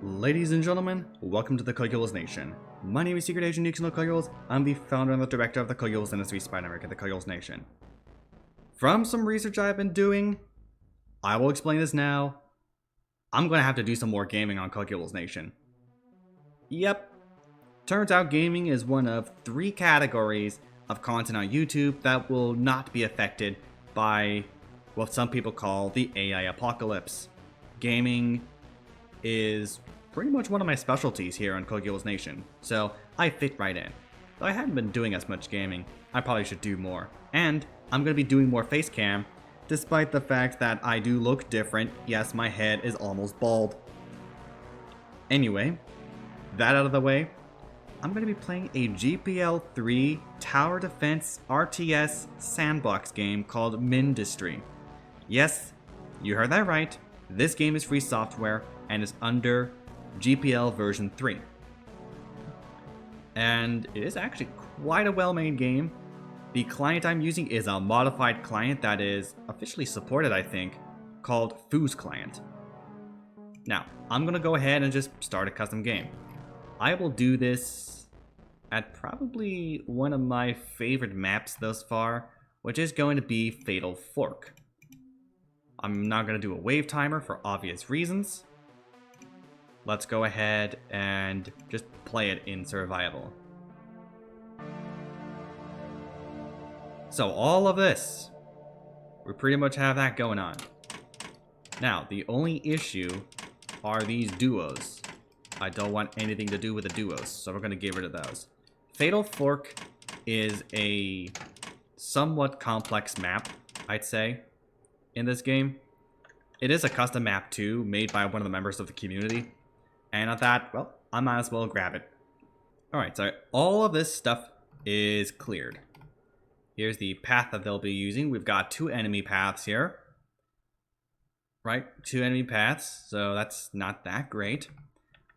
Ladies and gentlemen, welcome to the CoculesNation. My name is Secret Agent Nixon Cocules. I'm the founder and the director of the Cocules Industry Spy Network at the CoculesNation. From some research I've been doing, I will explain this now. I'm going to have to do some more gaming on CoculesNation. Yep, turns out gaming is one of 3 categories of content on YouTube that will not be affected by what some people call the AI apocalypse. Gaming is pretty much one of my specialties here on CoculesNation, so I fit right in. Though I hadn't been doing as much gaming, I probably should do more. And I'm going to be doing more face cam, despite the fact that I do look different. Yes, my head is almost bald. Anyway, that out of the way, I'm going to be playing a GPL 3 Tower Defense RTS Sandbox game called Mindustry. Yes, you heard that right. This game is free software and is under GPL version 3. And it is actually quite a well-made game. The client I'm using is a modified client that is officially supported, I think, called Foo's Client. Now, I'm going to go ahead and just start a custom game. I will do this at probably one of my favorite maps thus far, which is going to be Fatal Fork. I'm not going to do a wave timer for obvious reasons. Let's go ahead and just play it in survival. So all of this, we pretty much have that going on. Now, the only issue are these duos. I don't want anything to do with the duos, so we're going to get rid of those. Fatal Fork is a somewhat complex map, I'd say, in this game. It is a custom map too, made by one of the members of the community. And I thought, well, I might as well grab it. Alright, so all of this stuff is cleared. Here's the path that they'll be using. We've got 2 enemy paths here. Right, 2 enemy paths, so that's not that great.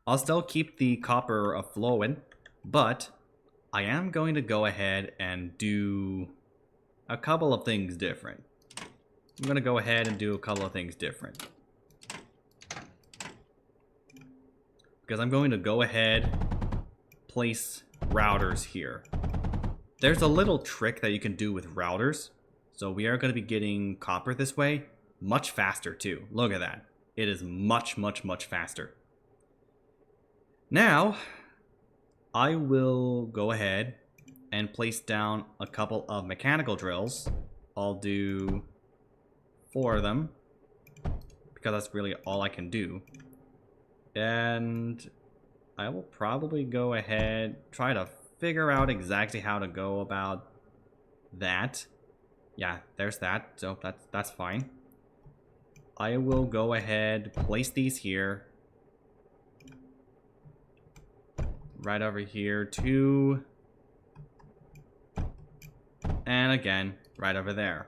I'll still keep the copper a-flowing, but I am going to go ahead and do a couple of things different. I'm going to go ahead and do a couple of things different. Because I'm going to go ahead, place routers here. There's a little trick that you can do with routers. So we are going to be getting copper this way much faster too. Look at that. It is much, much, much faster. Now, I will go ahead and place down a couple of mechanical drills. I'll do 4 of them, because that's really all I can do. And I will probably go ahead, try to figure out exactly how to go about that. Yeah, there's that, so that's fine. I will go ahead, place these here. Right over here, 2. And again, right over there.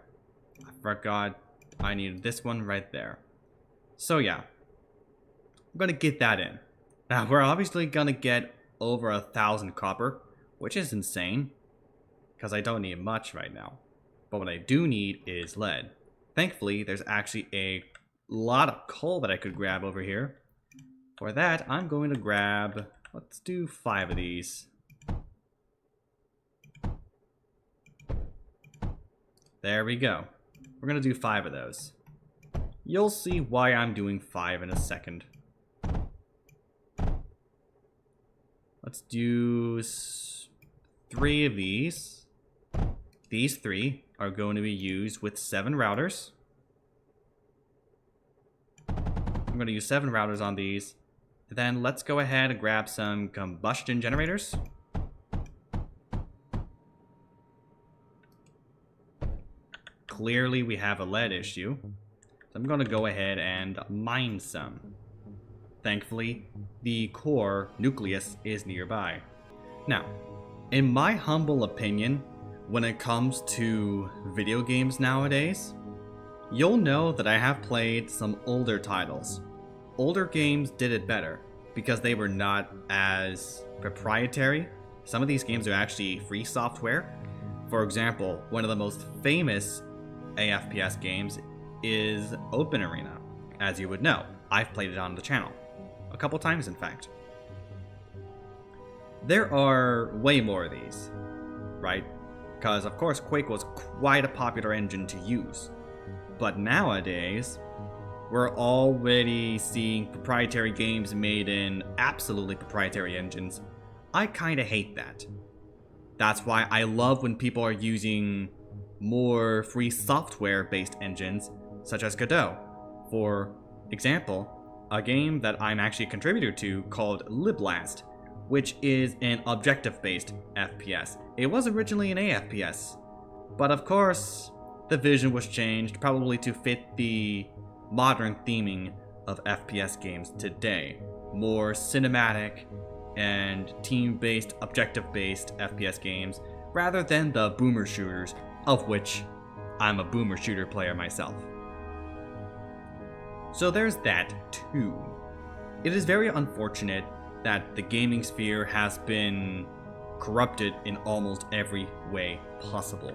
I forgot I needed this one right there. So yeah, I'm gonna get that in. Now we're obviously gonna get over 1,000 copper, which is insane, because I don't need much right now. But what I do need is lead. Thankfully, there's actually a lot of coal that I could grab over here. For that, I'm going to grab, let's do 5 of these. There we go. We're gonna do 5 of those. You'll see why I'm doing 5 in a second. Let's do 3 of these. These 3 are going to be used with 7 routers. I'm going to use 7 routers on these. Then let's go ahead and grab some combustion generators. Clearly we have a lead issue, so I'm going to go ahead and mine some. Thankfully, the core nucleus is nearby. Now, in my humble opinion, when it comes to video games nowadays, you'll know that I have played some older titles. Older games did it better because they were not as proprietary. Some of these games are actually free software. For example, one of the most famous AFPS games is Open Arena, as you would know. I've played it on the channel. A couple times, in fact. There are way more of these, right? Because, of course, Quake was quite a popular engine to use. But nowadays, we're already seeing proprietary games made in absolutely proprietary engines. I kinda hate that. That's why I love when people are using more free software-based engines, such as Godot. For example, a game that I'm actually a contributor to called Liblast, which is an objective-based FPS. It was originally an AFPS, but of course, the vision was changed probably to fit the modern theming of FPS games today. More cinematic and team-based, objective-based FPS games, rather than the boomer shooters, of which I'm a boomer shooter player myself. So there's that too. It is very unfortunate that the gaming sphere has been corrupted in almost every way possible.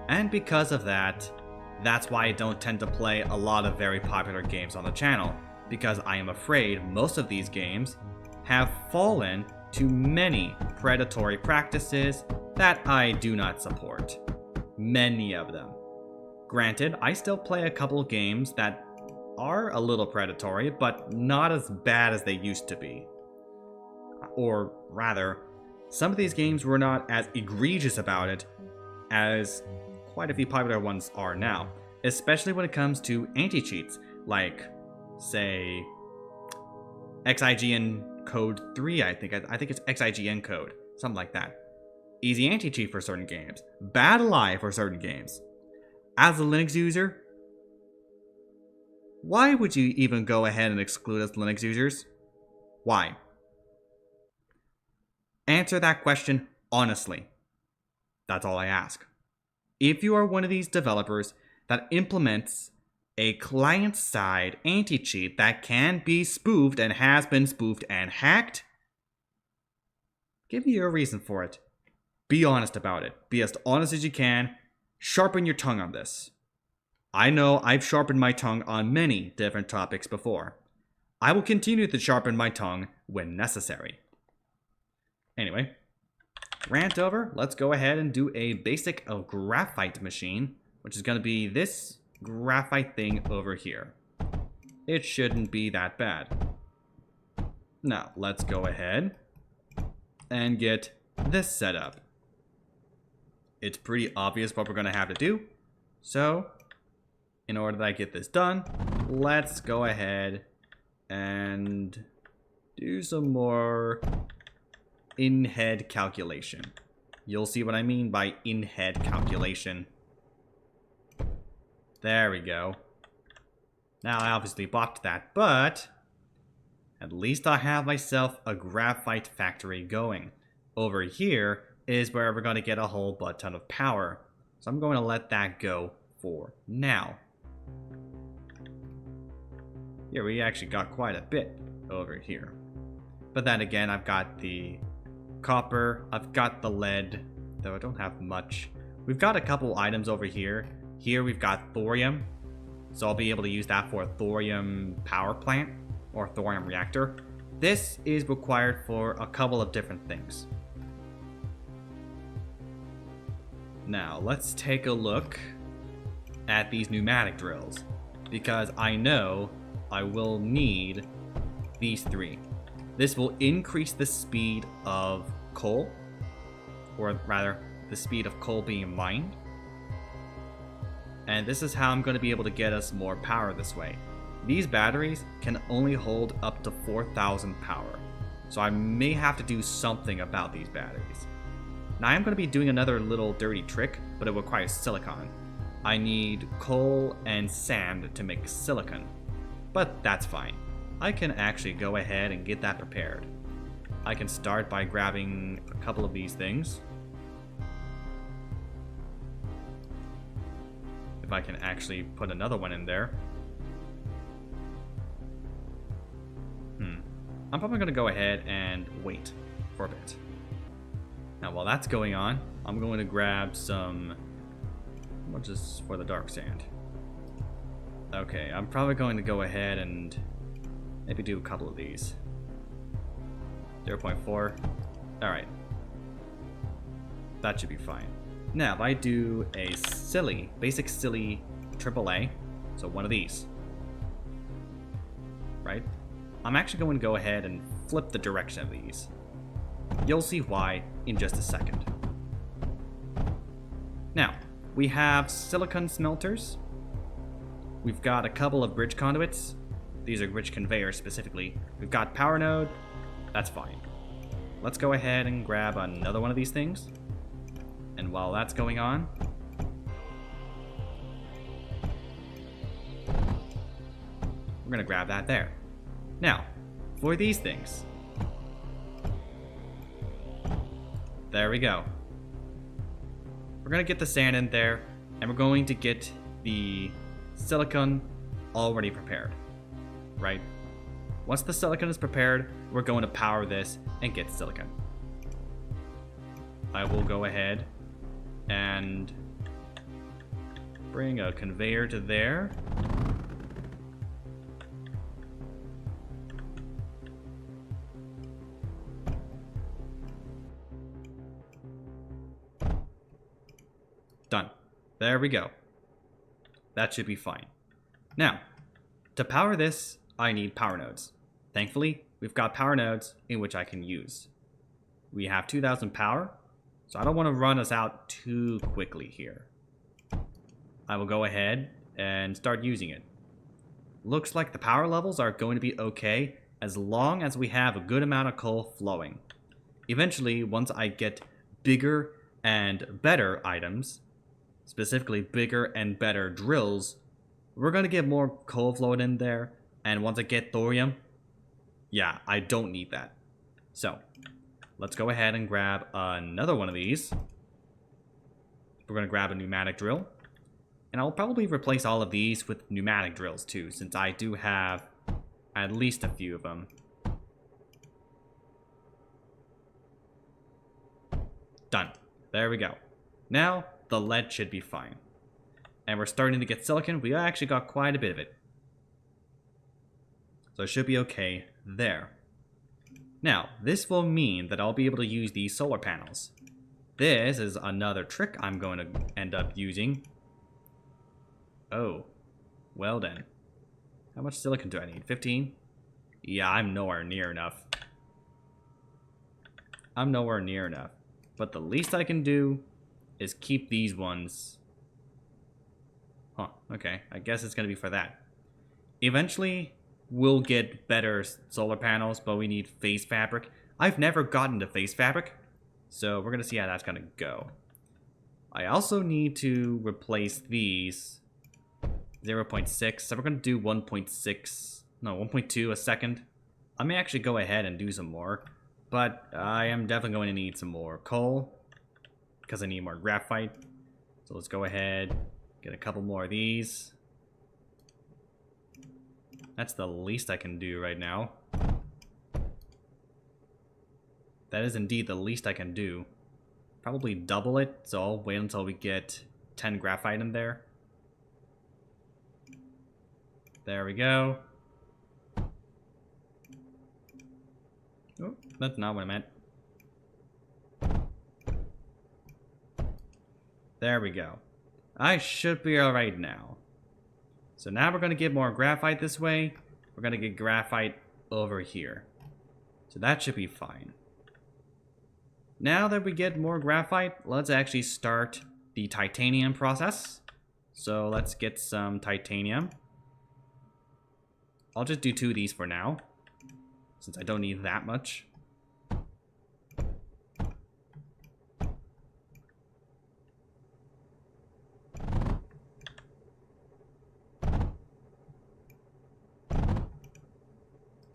And because of that, that's why I don't tend to play a lot of very popular games on the channel, because I am afraid most of these games have fallen to many predatory practices that I do not support. Many of them. Granted, I still play a couple games that are a little predatory, but not as bad as they used to be. Or rather, some of these games were not as egregious about it as quite a few popular ones are now, especially when it comes to anti-cheats, like, say, XIGN code 3, I think it's XIGN code, something like that. Easy anti-cheat for certain games, bad lie for certain games. As a Linux user, why would you even go ahead and exclude us Linux users? Why? Answer that question honestly. That's all I ask. If you are one of these developers that implements a client-side anti-cheat that can be spoofed and has been spoofed and hacked, give me your reason for it. Be honest about it. Be as honest as you can. Sharpen your tongue on this. I know I've sharpened my tongue on many different topics before. I will continue to sharpen my tongue when necessary. Anyway, rant over. Let's go ahead and do a basic graphite machine, which is going to be this graphite thing over here. It shouldn't be that bad. Now, let's go ahead and get this set up. It's pretty obvious what we're going to have to do. So, in order that I get this done, let's go ahead and do some more in-head calculation. You'll see what I mean by in-head calculation. There we go. Now I obviously botched that, but at least I have myself a graphite factory going. Over here is where we're going to get a whole butt ton of power. So I'm going to let that go for now. Here we actually got quite a bit over here. But then again, I've got the copper, I've got the lead, though I don't have much. We've got a couple items over here. Here we've got thorium, so I'll be able to use that for a thorium power plant or thorium reactor. This is required for a couple of different things. Now let's take a look at these pneumatic drills, because I know I will need these three. This will increase the speed of coal, or rather, the speed of coal being mined. And this is how I'm going to be able to get us more power this way. These batteries can only hold up to 4,000 power, so I may have to do something about these batteries. Now I'm going to be doing another little dirty trick, but it requires silicon. I need coal and sand to make silicon, but that's fine. I can actually go ahead and get that prepared. I can start by grabbing a couple of these things. If I can actually put another one in there. I'm probably going to go ahead and wait for a bit. Now while that's going on, I'm going to grab some... What is for the dark sand? Okay, I'm probably going to go ahead and Maybe do a couple of these. 0.4. Alright. That should be fine. Now, if I do a basic silly AAA, so one of these, right? I'm actually going to go ahead and flip the direction of these. You'll see why in just a second. Now, we have silicon smelters. We've got a couple of bridge conduits. These are bridge conveyors specifically. We've got power node. That's fine. Let's go ahead and grab another one of these things. And while that's going on, we're gonna grab that there. Now, for these things, there we go. We're gonna get the sand in there, and we're going to get the silicon already prepared, right? Once the silicon is prepared, we're going to power this and get silicon. I will go ahead and bring a conveyor to there. Done. There we go. That should be fine. Now, to power this, I need power nodes. Thankfully, we've got power nodes in which I can use. We have 2000 power, so I don't want to run us out too quickly here. I will go ahead and start using it. Looks like the power levels are going to be okay as long as we have a good amount of coal flowing. Eventually, once I get bigger and better items, specifically bigger and better drills, we're going to get more coal flowing in there. And once I get thorium, yeah, I don't need that. So, let's go ahead and grab another one of these. We're going to grab a pneumatic drill. And I'll probably replace all of these with pneumatic drills too, since I do have at least a few of them. Done. There we go. Now, the lead should be fine. And we're starting to get silicon. We actually got quite a bit of it. So it should be okay there. Now, this will mean that I'll be able to use these solar panels. This is another trick I'm going to end up using. Oh, well then. How much silicon do I need? 15? Yeah, I'm nowhere near enough. I'm nowhere near enough. But the least I can do is keep these ones. Huh, okay. I guess it's going to be for that. Eventually, we'll get better solar panels, but we need phase fabric. I've never gotten to phase fabric, so we're going to see how that's going to go. I also need to replace these 0.6, so we're going to do 1.2 a second. I may actually go ahead and do some more, but I am definitely going to need some more coal because I need more graphite. So let's go ahead, get a couple more of these. That's the least I can do right now. That is indeed the least I can do. Probably double it, so I'll wait until we get 10 graphite in there. There we go. Oh, that's not what I meant. There we go. I should be alright now. So now we're going to get more graphite this way. We're going to get graphite over here. So that should be fine. Now that we get more graphite, let's actually start the titanium process. So let's get some titanium. I'll just do 2 of these for now, since I don't need that much.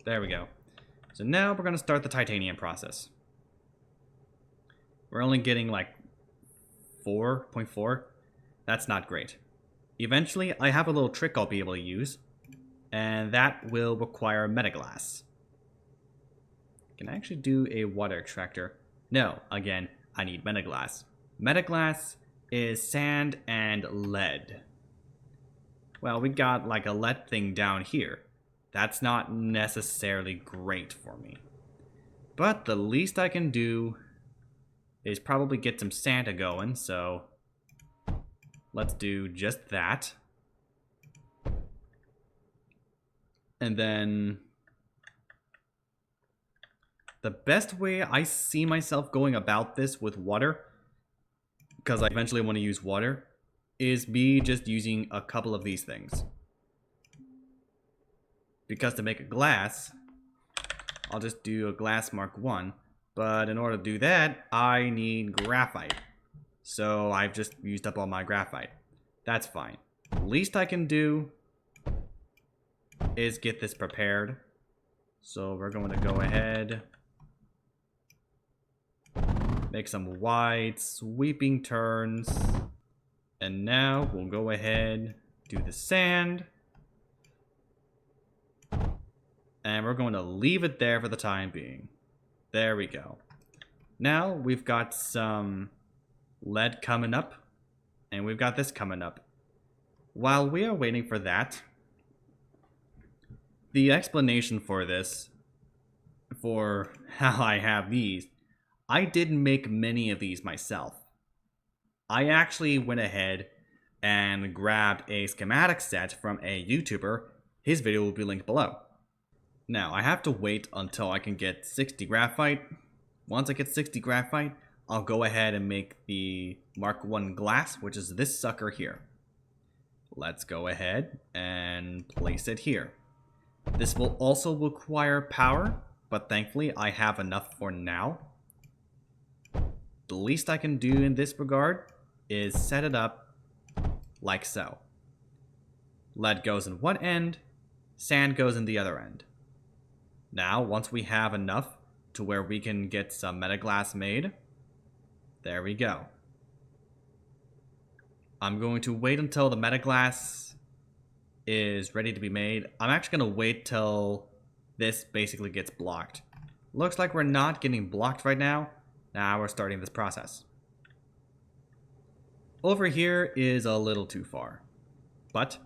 There we go. So now we're going to start the titanium process. We're only getting like 4.4. That's not great. Eventually, I have a little trick I'll be able to use, and that will require metaglass. Can I actually do a water extractor? No, again, I need metaglass. Metaglass is sand and lead. Well, we got like a lead thing down here. That's not necessarily great for me. But the least I can do is probably get some Santa going, so let's do just that. And then the best way I see myself going about this with water, because I eventually want to use water, is me just using a couple of these things. Because to make a glass, I'll just do a glass Mark 1. But in order to do that, I need graphite. So I've just used up all my graphite. That's fine. The least I can do is get this prepared. So we're going to go ahead, make some wide sweeping turns. And now we'll go ahead, do the sand. And we're going to leave it there for the time being. There we go. Now we've got some lead coming up. And we've got this coming up. While we are waiting for that, the explanation for this, for how I have these, I didn't make many of these myself. I actually went ahead and grabbed a schematic set from a YouTuber. His video will be linked below. Now, I have to wait until I can get 60 graphite. Once I get 60 graphite, I'll go ahead and make the Mark 1 glass, which is this sucker here. Let's go ahead and place it here. This will also require power, but thankfully I have enough for now. The least I can do in this regard is set it up like so. Lead goes in one end, sand goes in the other end. Now, once we have enough to where we can get some metaglass made, there we go. I'm going to wait until the metaglass is ready to be made. I'm actually going to wait till this basically gets blocked. Looks like we're not getting blocked right now. Now we're starting this process. Over here is a little too far, but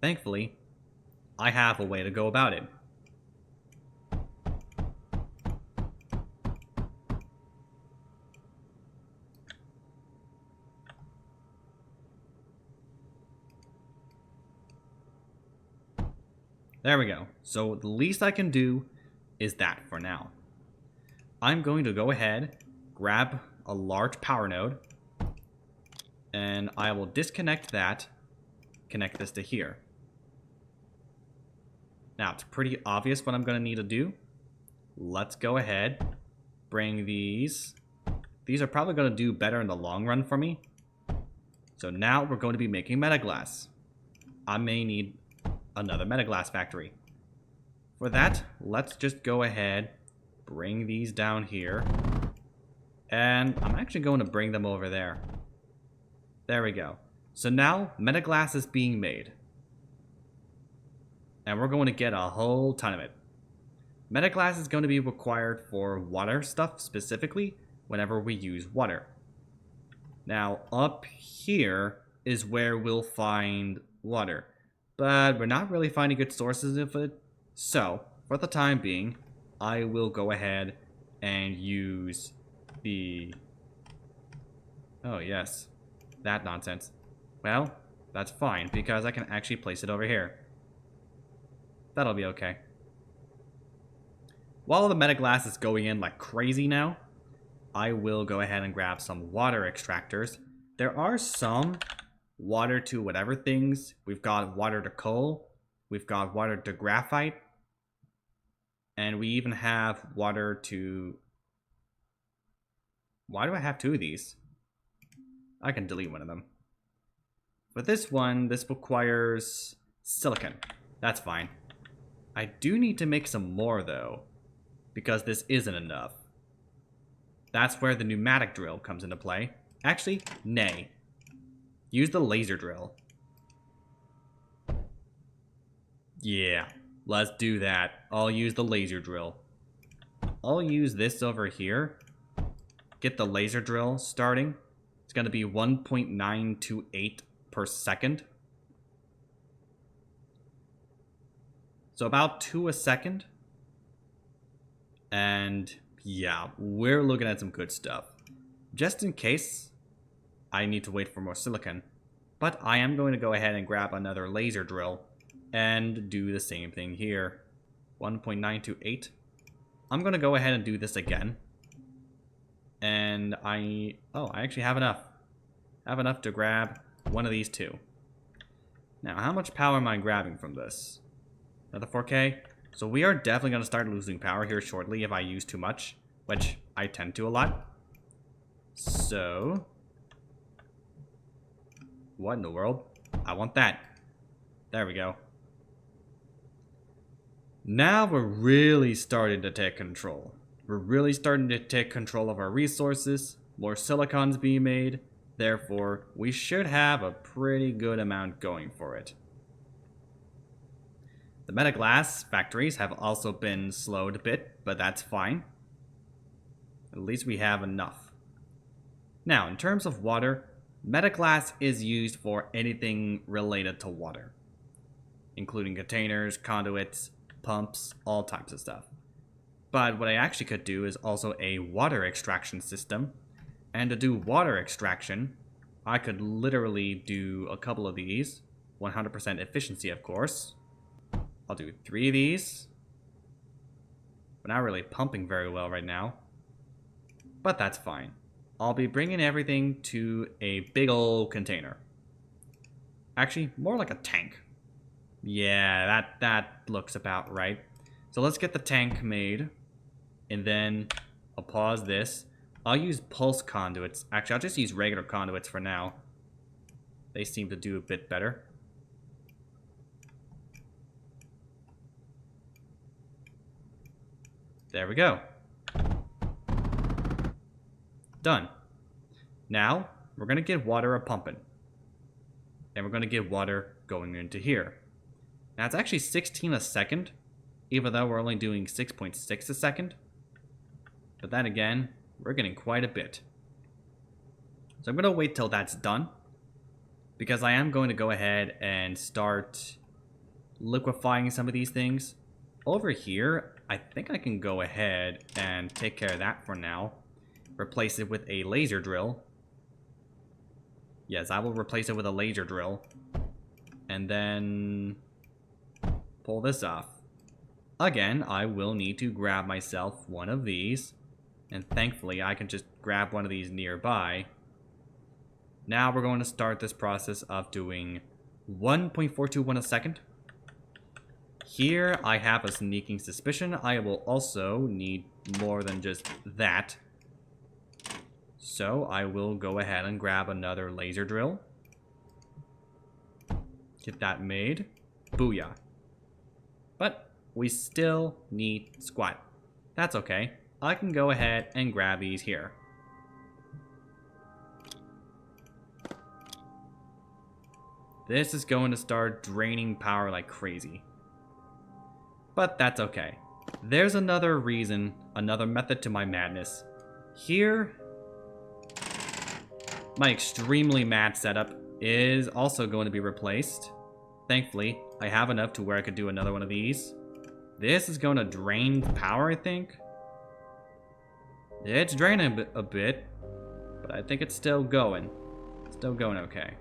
thankfully I have a way to go about it. There we go. So the least I can do is that for now. I'm going to go ahead, grab a large power node, and I will disconnect that, connect this to here. Now, it's pretty obvious what I'm going to need to do. Let's go ahead, bring these. These are probably going to do better in the long run for me. So now we're going to be making metaglass. I may need another metaglass factory. For that, let's just go ahead, bring these down here, and I'm actually going to bring them over there. There we go. So now metaglass is being made, and we're going to get a whole ton of it. Metaglass is going to be required for water stuff specifically whenever we use water. Now up here is where we'll find water, but we're not really finding good sources of it. So for the time being, I will go ahead and use the... Oh yes, that nonsense. Well, that's fine because I can actually place it over here. That'll be okay. While the metaglass is going in like crazy now, I will go ahead and grab some water extractors. There are some water to whatever things. We've got water to coal. We've got water to graphite. And we even have water to... Why do I have two of these? I can delete one of them. For this one, this requires silicon. That's fine. I do need to make some more though, because this isn't enough. That's where the pneumatic drill comes into play. Actually, nay. Use the laser drill. Yeah, let's do that. I'll use the laser drill. I'll use this over here. Get the laser drill starting. It's going to be 1.928 per second. So about 2 a second. And yeah, we're looking at some good stuff. Just in case I need to wait for more silicon. But I am going to go ahead and grab another laser drill and do the same thing here. 1.928. I'm going to go ahead and do this again. And I actually have enough. I have enough to grab one of these two. Now, how much power am I grabbing from this? Another 4K? So we are definitely going to start losing power here shortly if I use too much, which I tend to a lot. So, what in the world? I want that. There we go. Now we're really starting to take control. We're really starting to take control of our resources. More silicon's being made. Therefore, we should have a pretty good amount going for it. The metaglass factories have also been slowed a bit, but that's fine. At least we have enough. Now, in terms of water, metaglass is used for anything related to water, including containers, conduits, pumps, all types of stuff. But what I actually could do is also a water extraction system. And to do water extraction, I could literally do a couple of these. 100% efficiency, of course. I'll do 3 of these. We're not really pumping very well right now. But that's fine. I'll be bringing everything to a big old container. Actually, more like a tank. Yeah, that looks about right. So let's get the tank made. And then I'll pause this. I'll use pulse conduits. Actually, I'll just use regular conduits for now. They seem to do a bit better. There we go. Done. Now, we're going to get water a-pumping. And we're going to get water going into here. Now, it's actually 16 a second, even though we're only doing 6.6 a second. But then again, we're getting quite a bit. So I'm going to wait till that's done, because I am going to go ahead and start liquefying some of these things. Over here, I think I can go ahead and take care of that for now. Replace it with a laser drill. Yes, I will replace it with a laser drill. And then pull this off. Again, I will need to grab myself one of these. And thankfully, I can just grab one of these nearby. Now we're going to start this process of doing 1.421 a second. Here, I have a sneaking suspicion I will also need more than just that. So I will go ahead and grab another laser drill. Get that made. Booyah. But we still need squat. That's okay. I can go ahead and grab these here. This is going to start draining power like crazy. But that's okay. There's another reason, another method to my madness. Here, my extremely mad setup is also going to be replaced. Thankfully, I have enough to where I could do another one of these. This is going to drain power, I think. It's draining a bit, but I think it's still going. Still going okay.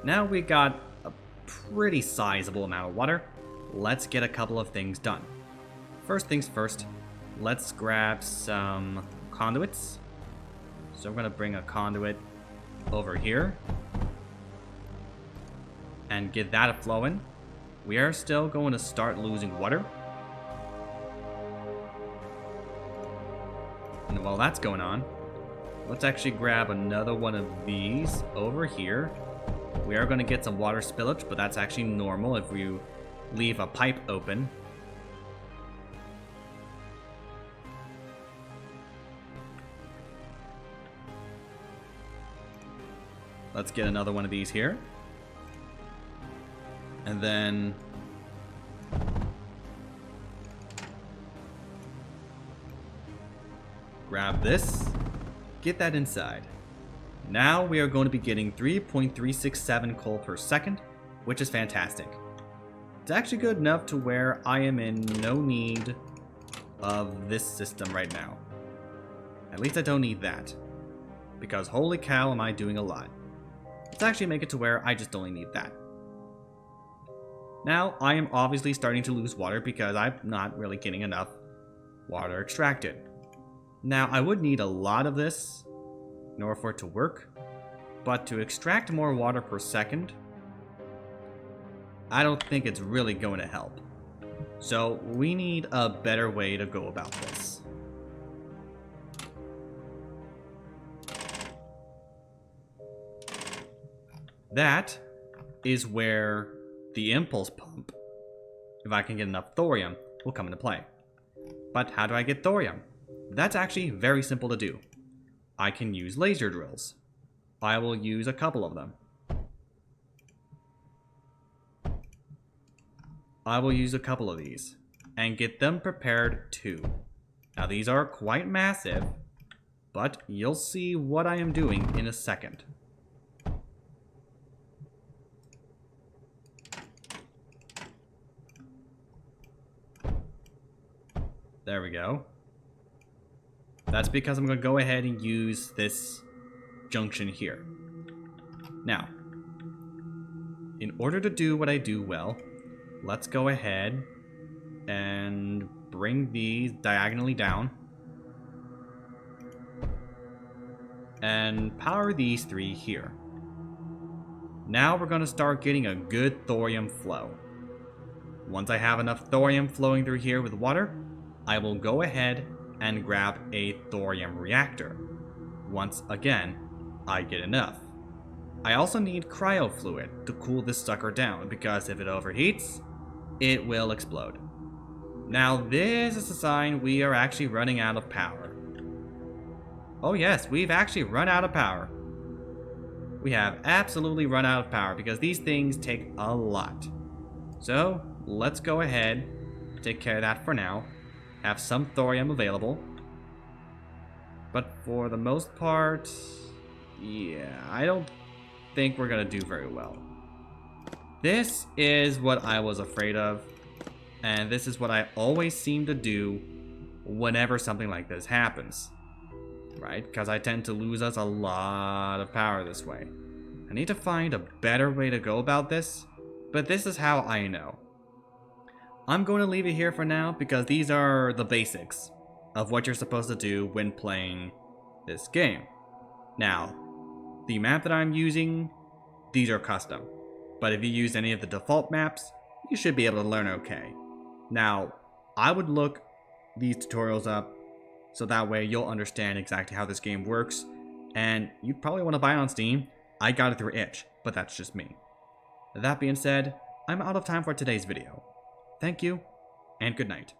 Now we got a pretty sizable amount of water. Let's get a couple of things done. First things first, let's grab some conduits. So I'm going to bring a conduit over here and get that a-flowing. We are still going to start losing water. And while that's going on, let's actually grab another one of these over here. We are going to get some water spillage, but that's actually normal if you leave a pipe open. Let's get another one of these here. And then grab this, get that inside. Now we are going to be getting 3.367 coal per second, which is fantastic. It's actually good enough to where I am in no need of this system right now. At least I don't need that. Because holy cow, am I doing a lot. Let's actually make it to where I just only need that. Now, I am obviously starting to lose water because I'm not really getting enough water extracted. Now, I would need a lot of this in order for it to work, but to extract more water per second, I don't think it's really going to help. So, we need a better way to go about this. That is where the impulse pump, if I can get enough thorium, will come into play. But how do I get thorium? That's actually very simple to do. I can use laser drills. I will use a couple of them. I will use a couple of these and get them prepared too. Now these are quite massive, but you'll see what I am doing in a second. There we go. That's because I'm going to go ahead and use this junction here. Now, in order to do what I do well, let's go ahead and bring these diagonally down and power these three here. Now we're going to start getting a good thorium flow. Once I have enough thorium flowing through here with water, I will go ahead and grab a thorium reactor. Once again, I get enough. I also need cryo fluid to cool this sucker down because if it overheats, it will explode. Now this is a sign we are actually running out of power. Oh yes, we've actually run out of power. We have absolutely run out of power because these things take a lot. So let's go ahead, take care of that for now. Have some thorium available. But for the most part, yeah, I don't think we're gonna do very well. This is what I was afraid of, and this is what I always seem to do whenever something like this happens. Right? Because I tend to lose us a lot of power this way. I need to find a better way to go about this, but this is how I know. I'm going to leave it here for now because these are the basics of what you're supposed to do when playing this game. Now, the map that I'm using, these are custom. But if you use any of the default maps, you should be able to learn okay. Now, I would look these tutorials up so that way you'll understand exactly how this game works. And you'd probably want to buy it on Steam. I got it through itch, but that's just me. That being said, I'm out of time for today's video. Thank you, and good night.